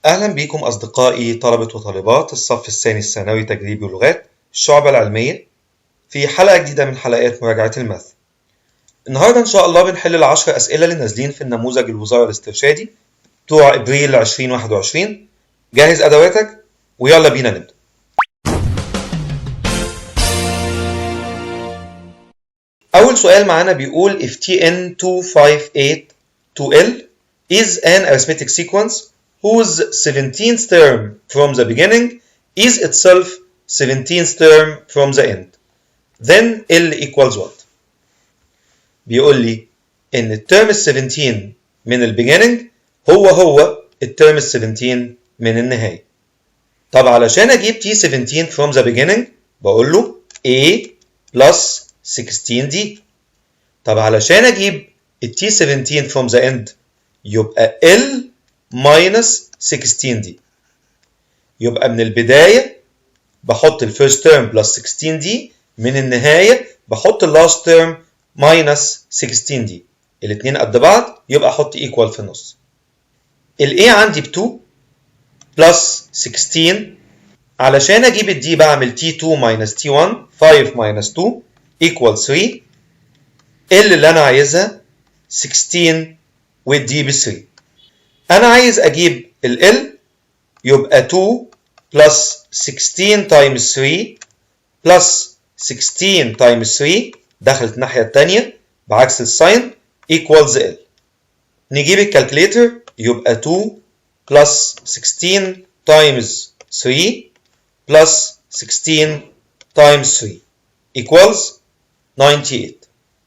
أهلا بكم أصدقائي طلبة وطالبات الصف الثاني الثانوي تجريبي ولغات الشعبة العلمية في حلقة جديدة من حلقات مراجعة الماث. النهاردة إن شاء الله بنحل ال10 أسئلة اللي نازلين في النموذج الوزارة الإسترشادي بتوع إبريل 2021. جهز أدواتك ويلا بينا نبدأ. أول سؤال معانا بيقول if Tn258 is an arithmetic sequence whose 17th term from the beginning is itself 17th term from the end, then L equals what؟ بيقول لي إن الترم ال 17 من ال beginning هو الترم ال 17 من النهاية. طب علشان أجيب T 17 from the beginning بقول له A plus 16D. طب علشان أجيب ال T 17 from the end يبقى L minus 16D. يبقى من البداية بحط ال first term plus 16D، من النهاية بحط ال last term minus 16D. الاتنين قد بعض يبقى أحط equal في النص. ال A عندي ب 2 plus 16. علشان أجيب ال D بعمل T2 minus T1 5 minus 2 equal 3. اللي أنا عايزها 16 وال D ب 3. أنا عايز أجيب ال L يبقى 2 plus 16 times 3 plus 16 times 3 دخلت الناحية التانية بعكس الساين equals L. نجيب الكالكوليتر يبقى 2 plus 16 times 3 plus 16 times 3 equals 98.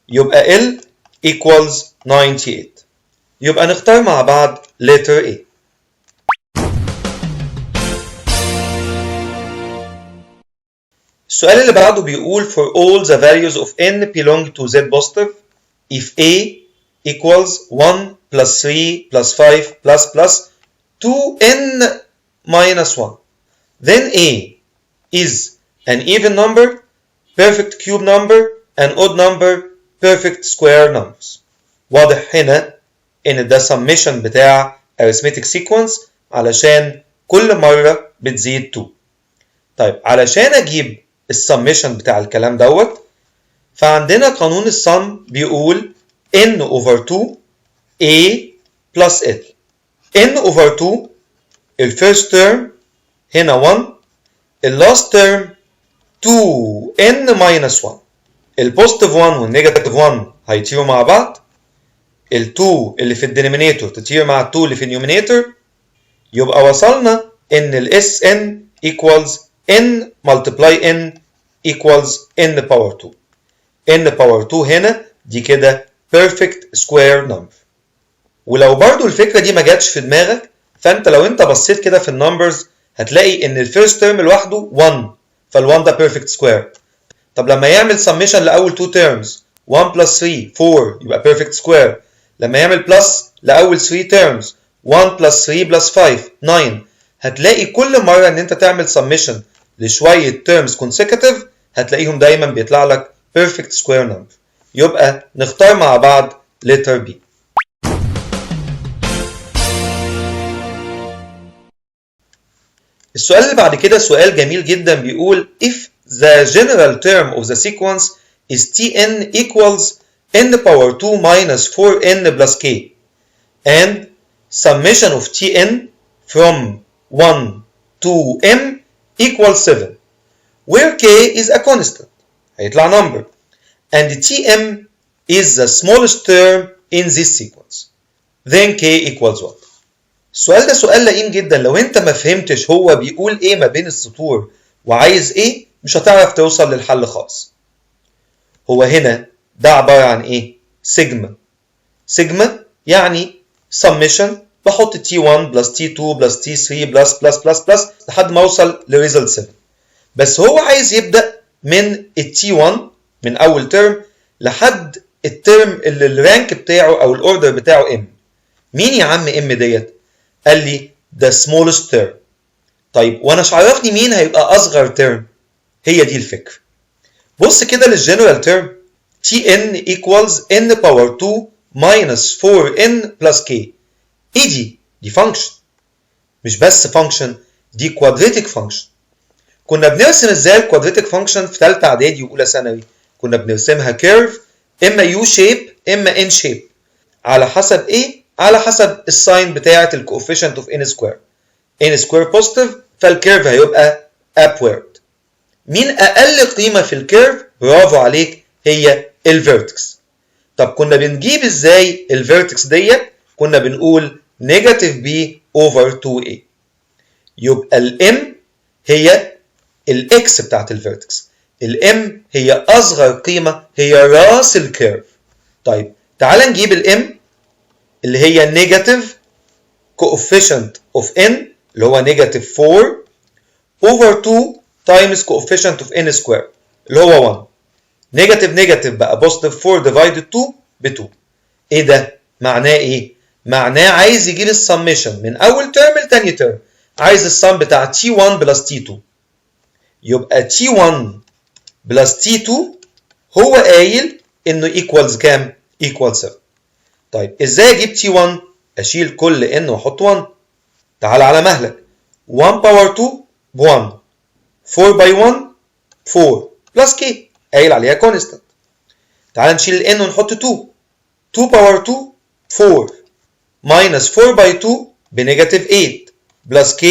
يبقى L equals 98. يبقى نختار مع بعض letter A. السؤال اللي بعده بيقول for all the values of n belong to z positive if A equals 1 plus 3 plus 5 plus 2n minus 1 then A is an even number, perfect cube number, an odd number, perfect square numbers. واضح هنا ان ده summation بتاع arithmetic sequence علشان كل مرة بتزيد 2. طيب علشان اجيب السميشن بتاع الكلام دوت فعندنا قانون السم بيقول n over 2 a plus l. n over 2 ال first term هنا 1، ال last term 2n minus 1. البوزيتيف 1 والنيجاتيف 1 هيطيروا مع بعض، ال 2 اللي في الدينومينيتور تطير مع ال 2 اللي في النيومينيتور، يبقى وصلنا ان ال sn equals n multiply n equals n power 2. n power 2 هنا دي كده perfect square number. ولو برضو الفكرة دي ما جاتش في دماغك فانت لو انت بصيت كده في النمبرز هتلاقي ان الفيرست تيرم لوحده 1 فال1 ده perfect square. طب لما يعمل summation لأول 2 terms 1 plus 3 4 يبقى perfect square. لما يعمل plus لأول 3 terms 1 plus 3 plus 5 9. هتلاقي كل مرة ان انت تعمل summation لشوية terms consecutive هتلاقيهم دايما بيطلع لك perfect square number. يبقى نختار مع بعض letter B. السؤال اللي بعد كده سؤال جميل جدا بيقول if the general term of the sequence is Tn equals n power 2 minus 4n plus k and summation of Tn from 1 to m equals 7 where k is a constant هيطلع number and Tm is the smallest term in this sequence then k equals what؟ السؤال ده سؤال لئيم جدا. لو انت ما فهمتش هو بيقول ايه ما بين السطور وعايز ايه مش هتعرف توصل للحل خالص. هو هنا ده عبارة عن ايه؟ سيجما. سيجما يعني summation بحط T1 plus T2 plus T3 plus لحد ما اوصل لريزلت 7. بس هو عايز يبدأ من ال T1 من اول ترم لحد الترم اللي الرانك بتاعه او الاوردر بتاعه M. مين يا عم M ديت؟ قال لي the smallest term. طيب وانا مش عرفني مين هيبقى اصغر term؟ هي دي الفكرة. بص كده للجنرال term Tn equals n power 2 minus 4n plus k. ايه دي؟ دي function. مش بس فانكشن، دي كوادريتك فانكشن. كنا بنرسم ازاي الكوادريتك فانكشن في ثالثه اعدادي واولى ثانوي؟ كنا بنرسمها كيرف، اما يو شيب اما ان شيب. على حسب ايه؟ على حسب الساين بتاعه الكوفيشنت اوف ان سكوير. ان سكوير بوزيتيف فالكيرف هيبقى ابورد. مين اقل قيمه في الكيرف؟ برافو عليك، هي الفيرتكس. طب كنا بنجيب ازاي الفيرتكس ديت؟ كنا بنقول نيجاتيف بي اوفر 2a. يبقى الام هي الاكس بتاعت الفيرتكس، الام هي اصغر قيمه، هي راس الكيرف. طيب تعال نجيب الام اللي هي نيجاتيف كوفيشنت اوف ان اللي هو نيجاتيف 4 اوفر 2 تايمز كوفيشنت اوف ان سكوير اللي هو 1. نيجاتيف نيجاتيف بقى بوزيتيف 4 ديفايدد 2 ب 2. ايه ده؟ معناه ايه؟ معناه عايز يجيب السميشن من اول ترم لتاني ترم. عايز السم بتاع T1 بلس T2. يبقى T1 بلس T2 هو قايل انه equals كام؟ equals 7. طيب ازاي اجيب T1؟ اشيل كل n واحط 1. تعال على مهلك. 1 باور 2 ب 1. 4 باي 1 4 بلس k قايل عليها كونستانت. تعال نشيل ال n ونحط 2. 2 باور 2 4 minus 4 باي 2 بنيجاتيف 8 بلس k.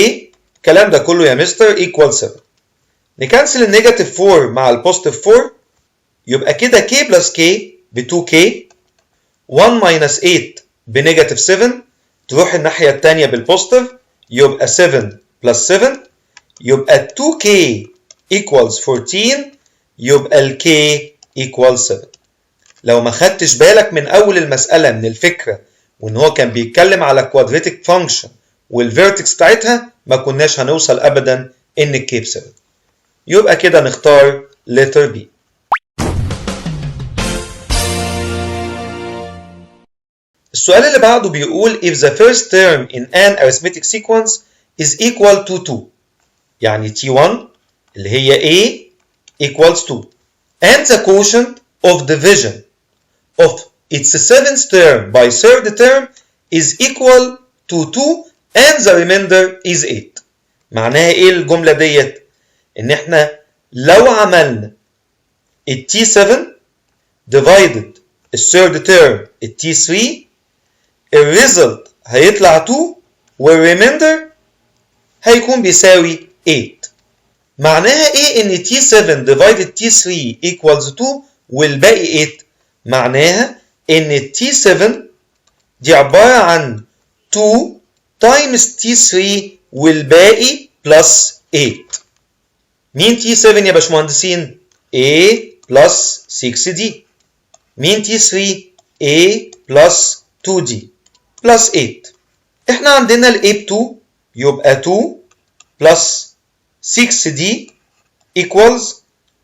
الكلام ده كله يا مستر equals 7. نكنسل النيجاتيف 4 مع البوزيتيف 4 يبقى كده k بلس k ب 2k. 1 minus 8 بنيجاتيف 7 تروح الناحية التانية بالبوزيتيف يبقى 7 بلس 7 يبقى 2k equals 14 يبقى ال k equals 7. لو ما خدتش بالك من أول المسألة من الفكرة وإن هو كان بيتكلم على كوادريتك فانكشن والفيرتكس بتاعتها ما كناش هنوصل أبدا إن ال k ب 7. يبقى كده نختار letter B. السؤال اللي بعده بيقول if the first term in an arithmetic sequence is equal to 2 يعني T1 اللي هي A equals 2 and the quotient of division of its seventh term by third term is equal to 2 and the remainder is 8. معناها ايه الجملة ديت؟ ان احنا لو عملنا ال T7 divided الثيرد term ال T3 الريزلت هيطلع 2 والريميندر هيكون بيساوي 8. معناها ايه ان T7 divided T3 equals 2 والباقي 8؟ معناها ان T7 دي عبارة عن 2 times T3 والباقي plus 8. مين T7 يا باشمهندسين؟ A plus 6D. مين T3؟ A plus 2D plus 8. احنا عندنا ال A ب 2 يبقى 2 plus 6D equals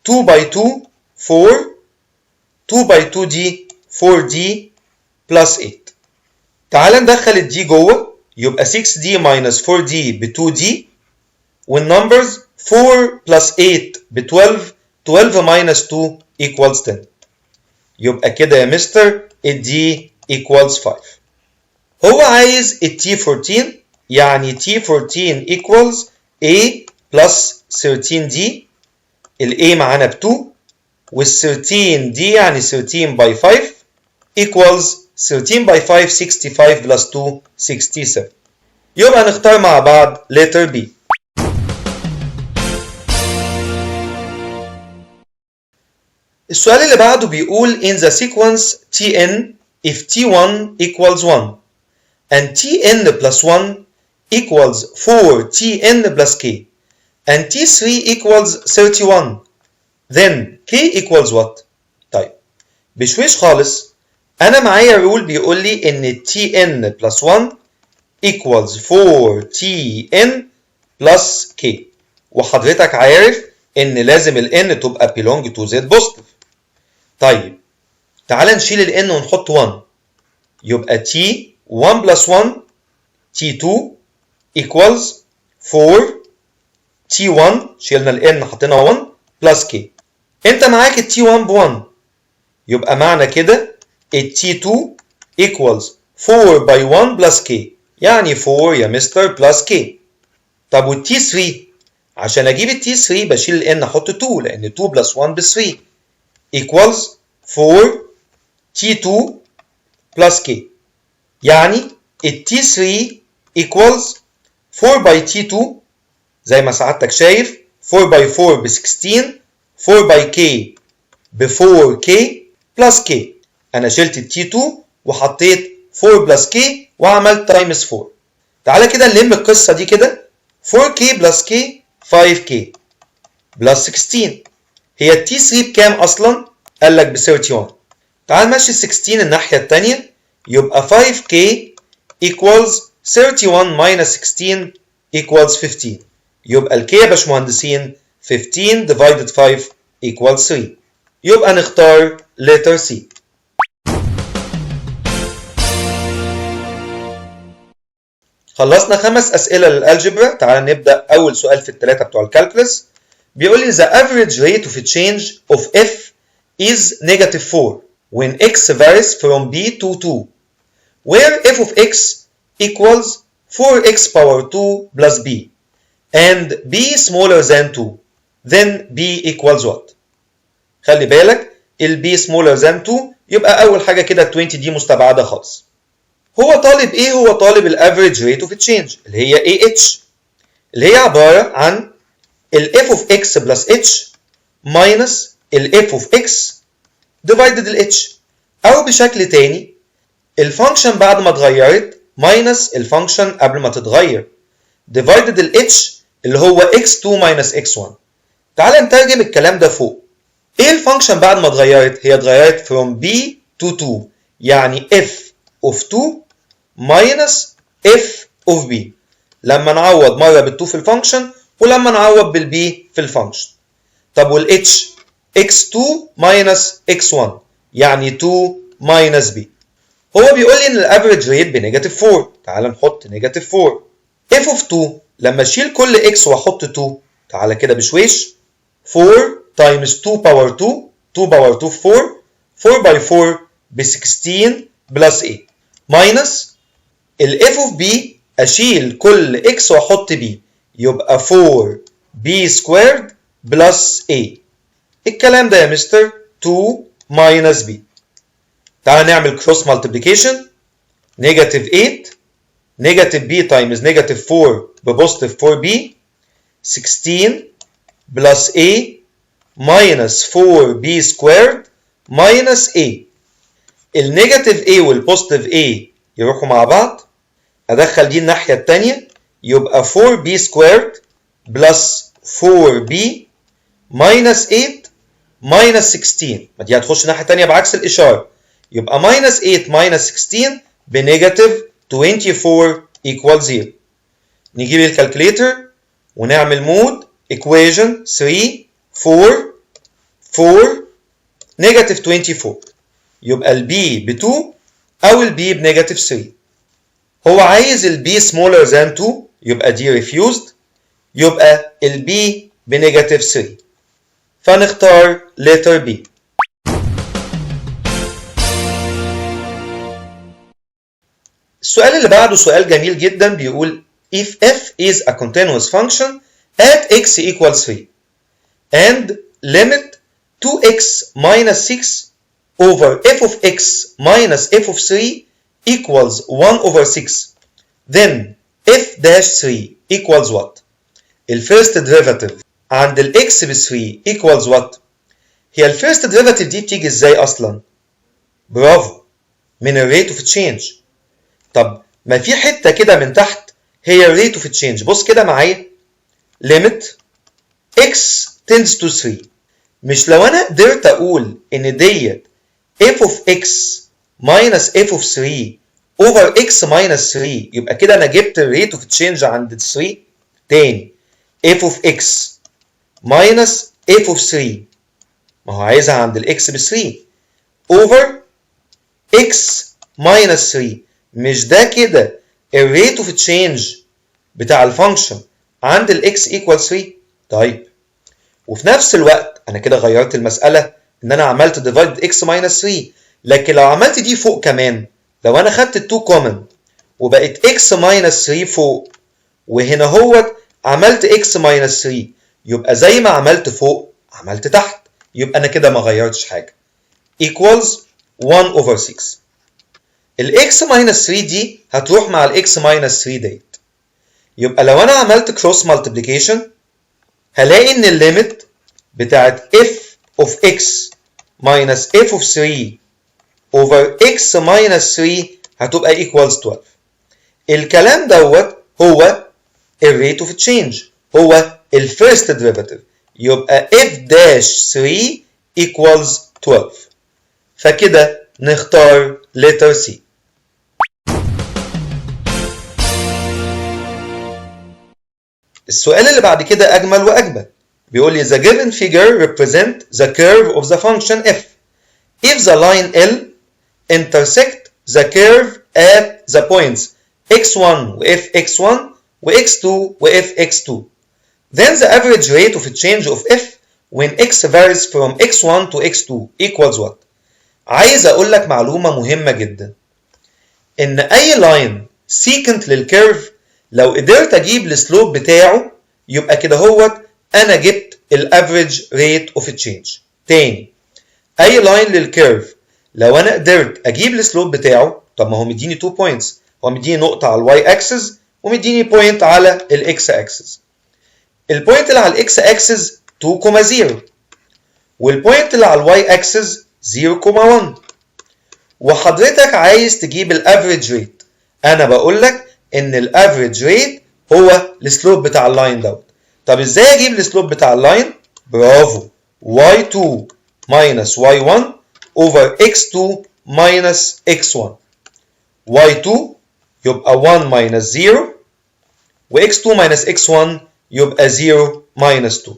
2 by 2 4 2 by 2D 4D plus 8. تعال ندخل ال D جوه يبقى 6D minus 4D ب 2D والنمبرز 4 plus 8 ب 12 12 minus 2 equals 10. يبقى كده يا مستر ال D equals 5. هو عايز ال T14 يعني T14 equals A plus 13D. ال A معانا ب 2 وال 13D يعني 13 by 5 equals 13 by 5 65 plus 2 67. يبقى نختار مع بعض letter B. السؤال اللي بعده بيقول in the sequence Tn if T1 equals 1 and Tn plus 1 equals 4Tn plus k and T3 equals 31 then k equals what؟ طيب بشويش خالص انا معايا رول بيقول لي ان Tn plus 1 equals 4Tn plus k وحضرتك عارف ان لازم ال n تبقى belong to z positive. طيب تعال نشيل ال n ونحط 1 يبقى T1 plus 1 T2 equals 4 T1 شيلنا ال n حطينا 1 plus k. انت معاك ال T1 ب 1 يبقى معنى كده ال T2 equals 4 by 1 plus k يعني 4 يا مستر plus k. طب والتي 3 عشان اجيب التي 3 بشيل الان احط 2 لان 2 بلس 1 ب 3 equals 4 تي 2 بلس كي. يعني التي 3 equals 4 باي تي 2 زي ما سعادتك شايف 4 باي 4 ب 16 4 باي كي ب 4 كي بلس كي. انا شلت التي 2 وحطيت 4 بلس كي وعملت تايمز 4. تعالى كده نلم القصه دي كده 4k بلس كي 5k بلس 16. هي التي 3 بكام اصلا؟ قال لك ب 31. تعال نمشي 16 الناحيه الثانيه يبقى 5k equals 31 minus 16 equals 15. يبقى الكي يا باشمهندسين 15 divided 5 equals 3. يبقى نختار letter C. خلصنا 5 أسئلة للألجبرا. تعال نبدأ أول سؤال في الثلاثة بتوع الكالكولس. بيقول لي the average rate of change of f is negative 4 when x varies from b to 2 where f of x equals 4x power 2 plus b and b smaller than 2 then b equals what؟ خلي بالك ال b smaller than 2 يبقى أول حاجة كده 20 دي مستبعدة خالص. هو طالب ايه؟ هو طالب الافريج ريت اوف تشينج اللي هي AH اللي هي عباره عن ال f of x plus h minus ال f of x divided ال h او بشكل تاني الفانكشن بعد ما اتغيرت minus الفانكشن قبل ما تتغير divided ال h اللي هو x2 minus x1. تعال نترجم الكلام ده فوق. ايه الفانكشن بعد ما اتغيرت؟ هي اتغيرت from b to 2 يعني f of 2 minus f of b. لما نعوض مرة بال2 في الفانكشن ولما نعوض بالb في الفانكشن. طب والh x2 minus x1 يعني 2 minus b. هو بيقول لي ان الافريج ريت بنيجاتيف 4. تعال نحط نيجاتيف 4. f of 2 لما اشيل كل x واحط 2 تعال كده بشويش 4 times 2 power 2 2 power 2 4 4 by 4 ب 16 plus 8 minus ال f of b اشيل كل x واحط b يبقى 4b squared plus a. الكلام ده يا مستر 2 minus b. تعال نعمل cross multiplication. negative 8 negative b times negative 4 بpositive 4b 16 plus a minus 4b squared minus a. النيجاتيف a والبوزيتيف a يروحوا مع بعض. ادخل دي الناحيه الثانيه يبقى 4b squared plus 4b minus 8 minus 16. ما دي هتخش الناحيه الثانيه بعكس الاشاره يبقى minus 8 minus 16 بنيجاتيف 24 equals 0. نجيب الكالكوليتر ونعمل مود equation 3 4 4 نيجاتيف 24 يبقى البي ب 2 او البي بنيجاتيف 3. هو عايز البي smaller than 2 يبقى دي refused يبقى البي بنيجاتيف 3 فنختار letter B. السؤال اللي بعده سؤال جميل جدا بيقول if f is a continuous function at x equals 3 and limit 2x minus 6 over f of x minus f of 3 equals 1 over 6 then f dash 3 equals what؟ الفيرست ديريفاتيف عند الاكس ب 3 equals what؟ هي الفيرست ديريفاتيف دي بتيجي ازاي اصلا؟ برافو من الريت اوف تشينج. طب ما في حته كده من تحت هي الريت اوف تشينج. بص كده معايا limit x tends to 3. مش لو انا قدرت اقول ان ديت f of x minus f of 3 over x minus 3 يبقى كده انا جبت الريت اوف تشينج عند 3. تاني f of x minus f of 3 ما هو عايزها عند الاكس ب 3 over x minus 3. مش ده كده الريت اوف تشينج بتاع الفانكشن عند الاكس equal 3؟ طيب وفي نفس الوقت انا كده غيرت المساله ان انا عملت ديفايد x minus 3. لكن لو عملت دي فوق كمان لو انا خدت ال 2 كومن وبقت x minus 3 فوق وهنا هوت عملت x minus 3 يبقى زي ما عملت فوق عملت تحت، يبقى أنا كده ما غيرتش حاجة. equals 1 over 6. ال x minus 3 دي هتروح مع ال x minus 3 ديت. يبقى لو أنا عملت cross multiplication هلاقي إن الليمت بتاعت f of x minus f of 3 over x minus 3 هتبقى equals 12. الكلام دوت هو الريت اوف تشينج، هو الفيرست ديريفاتيف، يبقى f dash 3 equals 12. فكده نختار letter C. السؤال اللي بعد كده أجمل وأجمل، بيقول لي the given figure represent the curve of the function f if the line L intersect the curve at the points x1 و fx1 و x2 و fx2. Then the average rate of change of f when x varies from x1 to x2 equals what؟ عايز أقول لك معلومة مهمة جدا، إن أي لاين سيكنت للكيرف لو قدرت أجيب السلوب بتاعه يبقى كده هوت أنا جبت الافريج ريت اوف تشينج. تاني، أي لاين للكيرف لو أنا قدرت أجيب السلوب بتاعه، طب ما هو مديني 2 بوينتس، هو مديني نقطة على الواي اكسس ومديني بوينت على الاكس اكسس. البوينت اللي على الاكس اكسس 2,0 والبوينت اللي على الواي اكسس 0,1، وحضرتك عايز تجيب الافريج ريت. انا بقول لك ان الافريج ريت هو السلوب بتاع اللاين دوت. طب ازاي اجيب السلوب بتاع اللاين؟ برافو، y2 minus y1 over x2 minus x1. y2 يبقى 1 minus 0 و x2 minus x1 يبقى 0 minus 2.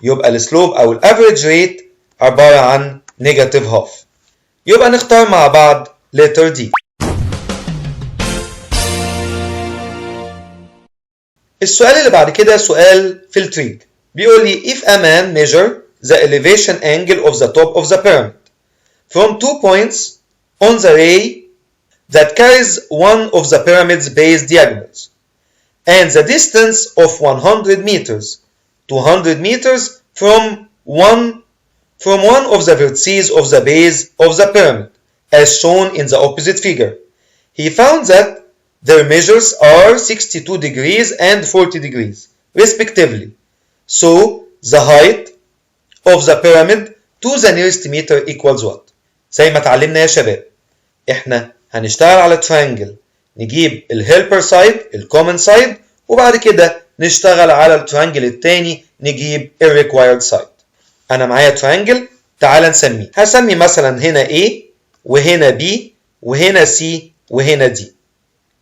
يبقى السلوب او الافريج ريت عبارة عن نيجاتيف هاف. يبقى نختار مع بعض letter D. السؤال اللي بعد كده سؤال في التريج، بيقول لي if a man measure the elevation angle of the top of the pyramid from 2 points on the ray that carries one of the pyramid's base diagonals and the distance of 100 meters 200 meters from one of the vertices of the base of the pyramid as shown in the opposite figure. He found that their measures are 62 degrees and 40 degrees respectively. So the height of the pyramid to the nearest meter equals what؟ زي ما اتعلمنا يا شباب، احنا هنشتغل على triangle، نجيب الهيلبر سايد الكومن سايد، وبعد كده نشتغل على التريانجل التاني نجيب الريكوايرد سايد. انا معايا تريانجل، تعال نسميه، هسمي مثلا هنا A وهنا B وهنا C وهنا D.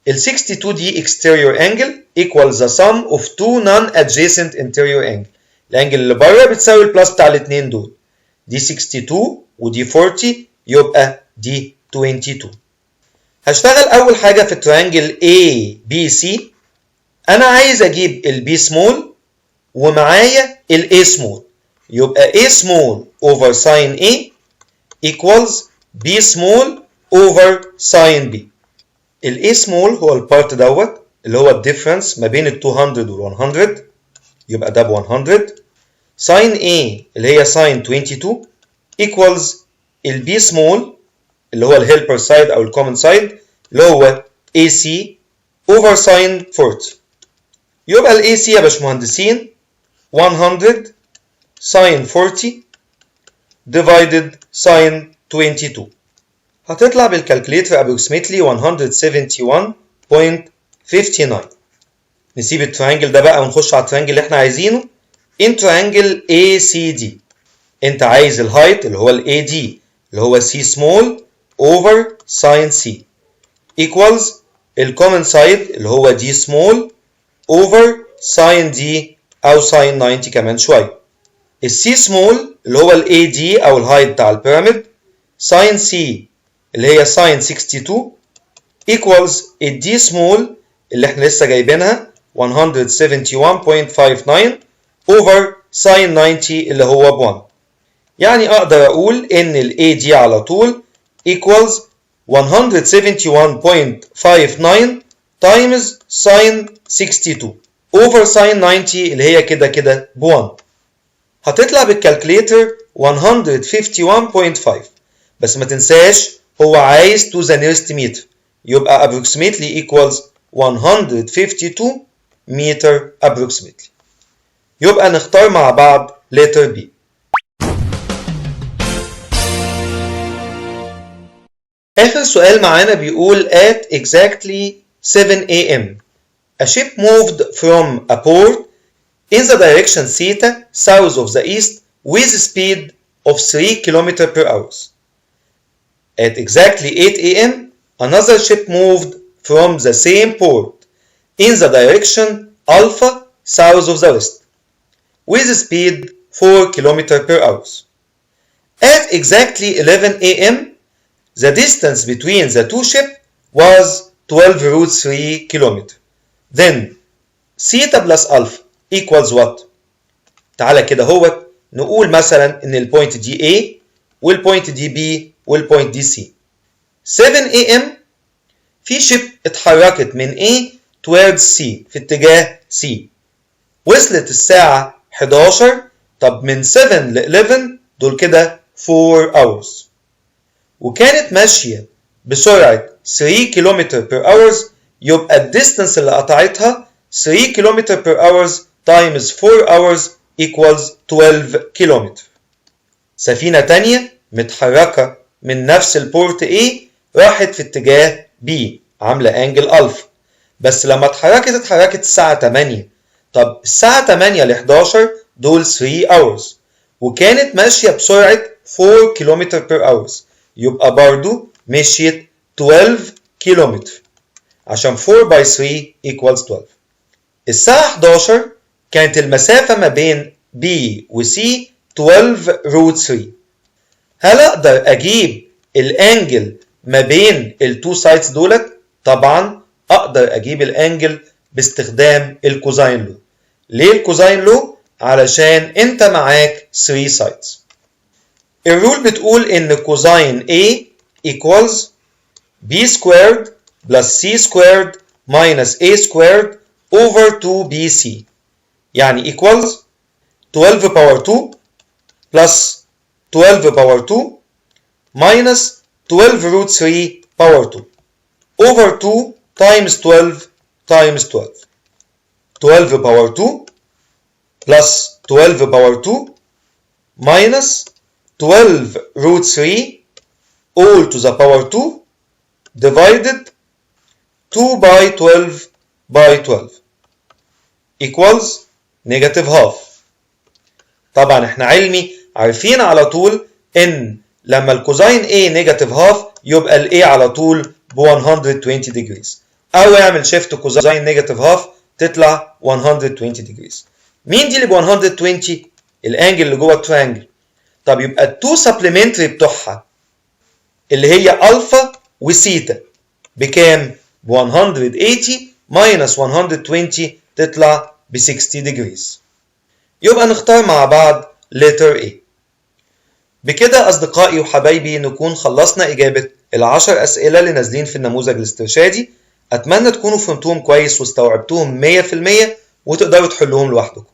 ال 62 دي exterior angle equals the sum of two non-adjacent interior angle. الانجل اللي بره بتساوي البلس بتاع الاثنين دول، دي 62 ودي 40 يبقى دي 22. هشتغل اول حاجه في التريانجل ABC. انا عايز اجيب البي سمول ومعايا الاي سمول، يبقى A small over sin A equals B small over sin B. ال A small هو البارت دوت اللي هو الديفرنس ما بين ال 200 وال 100، يبقى ده ب 100. sin A اللي هي sin 22 equals ال B small اللي هو الهيلبر سايد او الكومن سايد اللي هو AC over sin 40. يبقى ال AC يا باشمهندسين 100 sin 40 divided sin 22 هتطلع بالكالكوليتر approximately 171.59. نسيب التريانجل ده بقى ونخش على التريانجل اللي احنا عايزينه. in triangle ACD انت عايز الهايت اللي هو ال AD اللي هو C small over sin C equals الكومن سايد اللي هو D small over sin D او sin 90 كمان شويه. ال C small اللي هو ال AD او الهايت بتاع البيراميد sin C اللي هي sin 62 equals ال D small اللي احنا لسه جايبينها 171.59 over sin 90 اللي هو ب 1. يعني اقدر اقول ان ال AD على طول equals 171.59 times sin 62 over sin 90 اللي هي كده كده ب1. هتطلع بالكالكليتر 151.5، بس ما تنساش هو عايز to the nearest meter، يبقى approximately equals 152 meter approximately. يبقى نختار مع بعض letter B. آخر سؤال معانا بيقول at exactly 7 a.m. a ship moved from a port in the direction theta south of the east with a speed of 3 km per hour. At exactly 8 a.m. another ship moved from the same port in the direction alpha south of the west with a speed 4 km per hour. At exactly 11 a.m. the distance between the two ships was 12 root 3 km. Then theta plus alpha equals what؟ تعالى كده هو نقول مثلا ان البوينت دي A والبوينت دي B والبوينت دي C. 7 a.m. في شيب اتحركت من A towards C في اتجاه C. وصلت الساعة 11. طب من 7 ل 11 دول كده 4 hours. وكانت ماشية بسرعة 3 km per hour، يبقى الديستانس اللي قطعتها 3 km per hour times 4 hours equals 12 km. سفينة تانية متحركة من نفس البورت A راحت في اتجاه B عاملة انجل ألفا، بس لما اتحركت الساعة 8. طب الساعة 8 ل 11 دول 3 hours، وكانت ماشية بسرعة 4 km per hour، يبقى برضو مشيت 12 كيلومتر عشان 4 by 3 equals 12. الساعة 11 كانت المسافة ما بين B و C 12 root 3. هل أقدر أجيب الأنجل ما بين التو سايدز دولت؟ طبعا أقدر أجيب الأنجل باستخدام الكوزاين لو. ليه الكوزاين لو؟ علشان أنت معاك 3 سايدز. الرول بتقول إن كوزاين A equals B squared plus C squared minus A squared over 2BC. يعني equals 12 power 2 plus 12 power 2 minus 12 root 3 power 2 over 2 times 12 times 12. 12 power 2 plus 12 power 2 minus 12 root 3 all to the power 2 divided 2 by 12 by 12 equals negative half. طبعا احنا علمي عارفين على طول ان لما الكوزاين A نيجاتيف هاف يبقى ال A على طول ب 120 degrees، او اعمل شيفت كوزاين نيجاتيف هاف تطلع 120 degrees. مين دي اللي ب 120؟ الانجل اللي جوه التريانجل. طب يبقى التو سبلمنتري بتوعها اللي هي الفا وثيتا بكام؟ ب 180 minus 120 تطلع ب 60 degrees. يبقى نختار مع بعض letter A. بكده أصدقائي وحبايبي نكون خلصنا إجابة ال10 أسئلة اللي نازلين في النموذج الاسترشادي. أتمنى تكونوا فهمتوهم كويس واستوعبتوهم 100% وتقدروا تحلوهم لوحدكم.